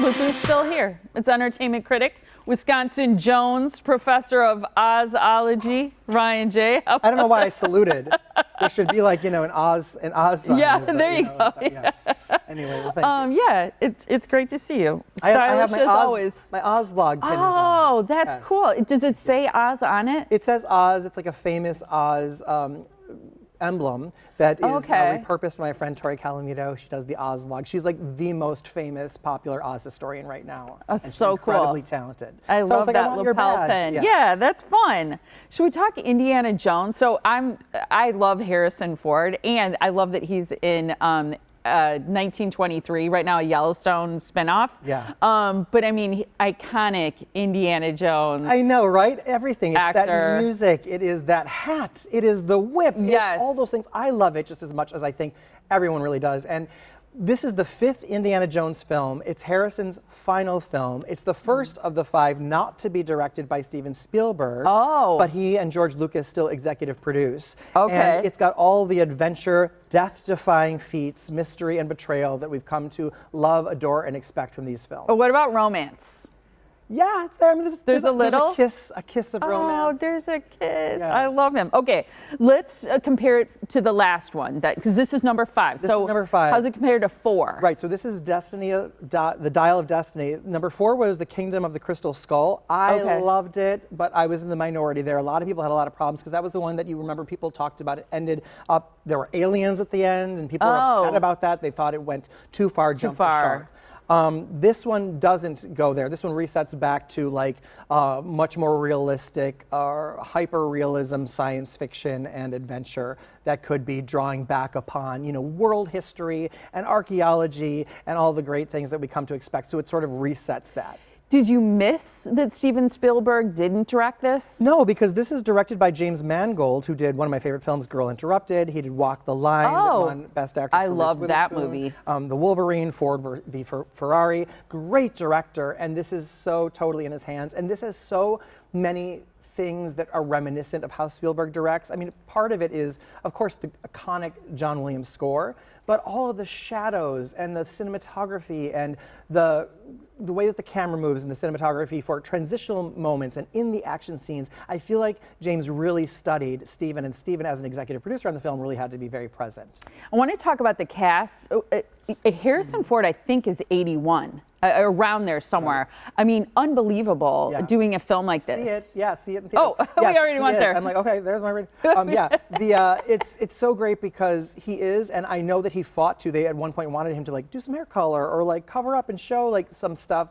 look who's still here. It's entertainment critic, Wisconsin Jones, professor of Ozology, Ryan J. I don't know why I saluted. There should be like, an Oz sign. Yeah, that, there you go. Yeah. Anyway, well, thank you. Yeah, it's great to see you. I Stylish have as always. My Oz blog pin is on. Oh, that's Yes. cool. Does it say Oz on it? It says Oz. It's like a famous Oz emblem that is Okay. repurposed by my friend Tori Calamito. She does the Oz vlog. She's like the most famous popular Oz historian right now. That's and she's so cool. incredibly talented. I so love I was like, I that want your lapel badge. pin. Yeah, that's fun. Should we talk Indiana Jones? So I love Harrison Ford, and I love that he's in 1923 right now, a Yellowstone spinoff. Yeah. But I mean, iconic Indiana Jones. I know, right? Everything. It's Actor. that music. It is that hat. It is the whip. Yes. It's all those things. I love it just as much as I think everyone really does. And this is the 5th Indiana Jones film. It's Harrison's final film. It's the first of the 5 not to be directed by Steven Spielberg. Oh. But he and George Lucas still executive produce. Okay. And it's got all the adventure, death-defying feats, mystery, and betrayal that we've come to love, adore, and expect from these films. But what about romance? Yeah, it's there. I mean, There's a little? There's a kiss of Oh, romance. there's a kiss. Yes. I love him. Okay, let's compare it to the last one, because this is number 5. This is number 5. How's it compared to 4? Right, so this is Destiny, the Dial of Destiny. Number 4 was The Kingdom of the Crystal Skull. I loved it, but I was in the minority there. A lot of people had a lot of problems because that was the one that you remember people talked about. It ended up, there were aliens at the end, and people were upset about that. They thought it went too far, jumped the shark. This one doesn't go there. This one resets back to like much more realistic, hyper-realism science fiction and adventure that could be drawing back upon, world history and archaeology and all the great things that we come to expect. So it sort of resets that. Did you miss that Steven Spielberg didn't direct this? No, because this is directed by James Mangold, who did one of my favorite films, Girl Interrupted. He did Walk the Line, that won Best Actor I for Reese love that Witherspoon. movie. The Wolverine, Ford v. Ferrari. Great director, and this is so totally in his hands. And this has so many things that are reminiscent of how Spielberg directs. I mean, part of it is, of course, the iconic John Williams score, but all of the shadows and the cinematography and the way that the camera moves and the cinematography for transitional moments and in the action scenes, I feel like James really studied Steven, and Steven, as an executive producer on the film, really had to be very present. I want to talk about the cast. Harrison Ford, I think, is 81. Around there somewhere. Right. I mean, unbelievable doing a film like this. See it in theaters. Oh, yes, we already went there. I'm like, okay, there's my rating. It's so great because he is, and I know that he fought to. They at one point wanted him to like do some hair color or like cover up and show like some stuff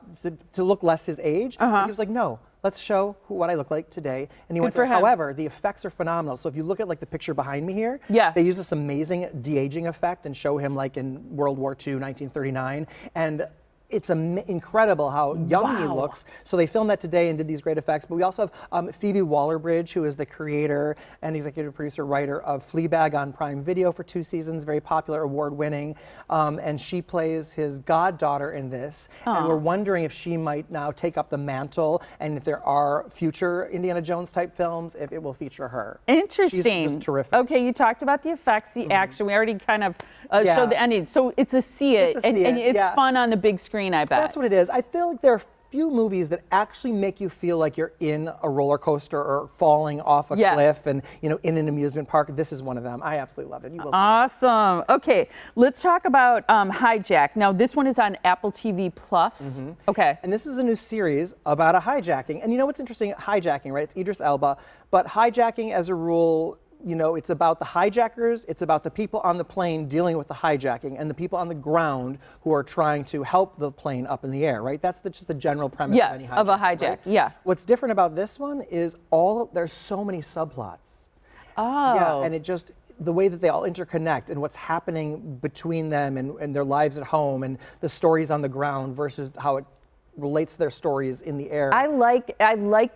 to look less his age. He was like, no. Let's show what I look like today. And he went for him. However, the effects are phenomenal. So if you look at like the picture behind me here, they use this amazing de-aging effect and show him like in World War II, 1939. And it's incredible how young he looks. So they filmed that today and did these great effects. But we also have Phoebe Waller-Bridge, who is the creator and executive producer, writer of Fleabag on Prime Video for 2 seasons, very popular, award-winning. And she plays his goddaughter in this. And we're wondering if she might now take up the mantle, and if there are future Indiana Jones type films, if it will feature her. Interesting. She's just terrific. Okay, you talked about the effects, the action. We already kind of showed the ending. So it's a see it, and it's fun on the big screen. I bet. That's what it is. I feel like there are few movies that actually make you feel like you're in a roller coaster or falling off a cliff and in an amusement park. This is one of them. I absolutely loved it. You will awesome. Okay, let's talk about Hijack. Now this one is on Apple TV Plus. Okay. And this is a new series about a hijacking. And you know what's interesting? Hijacking, right? It's Idris Elba, but hijacking as a rule, it's about the hijackers, it's about the people on the plane dealing with the hijacking, and the people on the ground who are trying to help the plane up in the air, right? That's just the general premise of any hijack. Of a hijack, right? What's different about this one is there's so many subplots. Oh. Yeah, and the way that they all interconnect and what's happening between them and their lives at home and the stories on the ground versus how it relates to their stories in the air. I like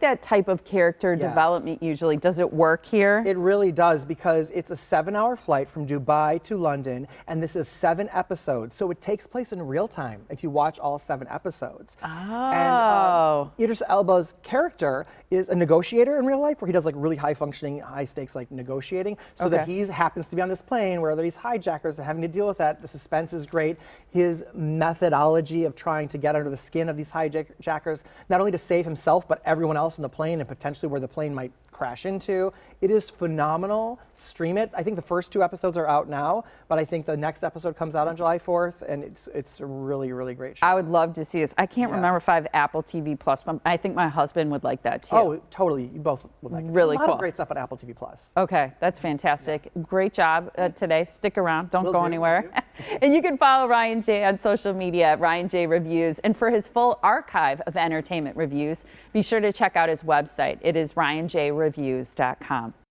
that type of character development usually. Does it work here? It really does, because it's a 7-hour flight from Dubai to London, and this is 7 episodes. So it takes place in real time if you watch all 7 episodes. Oh. And Idris Elba's character is a negotiator in real life, where he does like really high functioning, high stakes like negotiating, so that he happens to be on this plane where there are these hijackers and having to deal with that. The suspense is great. His methodology of trying to get under the skin of these hijackers, not only to save himself, but everyone else in the plane and potentially where the plane might crash into. It is phenomenal. Stream it. I think the first 2 episodes are out now, but I think the next episode comes out on July 4th, and it's a really, really great show. I would love to see this. I can't remember if I have Apple TV Plus, but I think my husband would like that too. Oh, totally. You both would like it. Really There's a lot cool. of great stuff on Apple TV Plus. Okay, that's fantastic. Great job today. Stick around. Don't Will go do, anywhere. will do. And you can follow Ryan J on social media at Ryan J Reviews. And for his full archive of entertainment reviews, be sure to check out his website. It is ryanjreviews.com.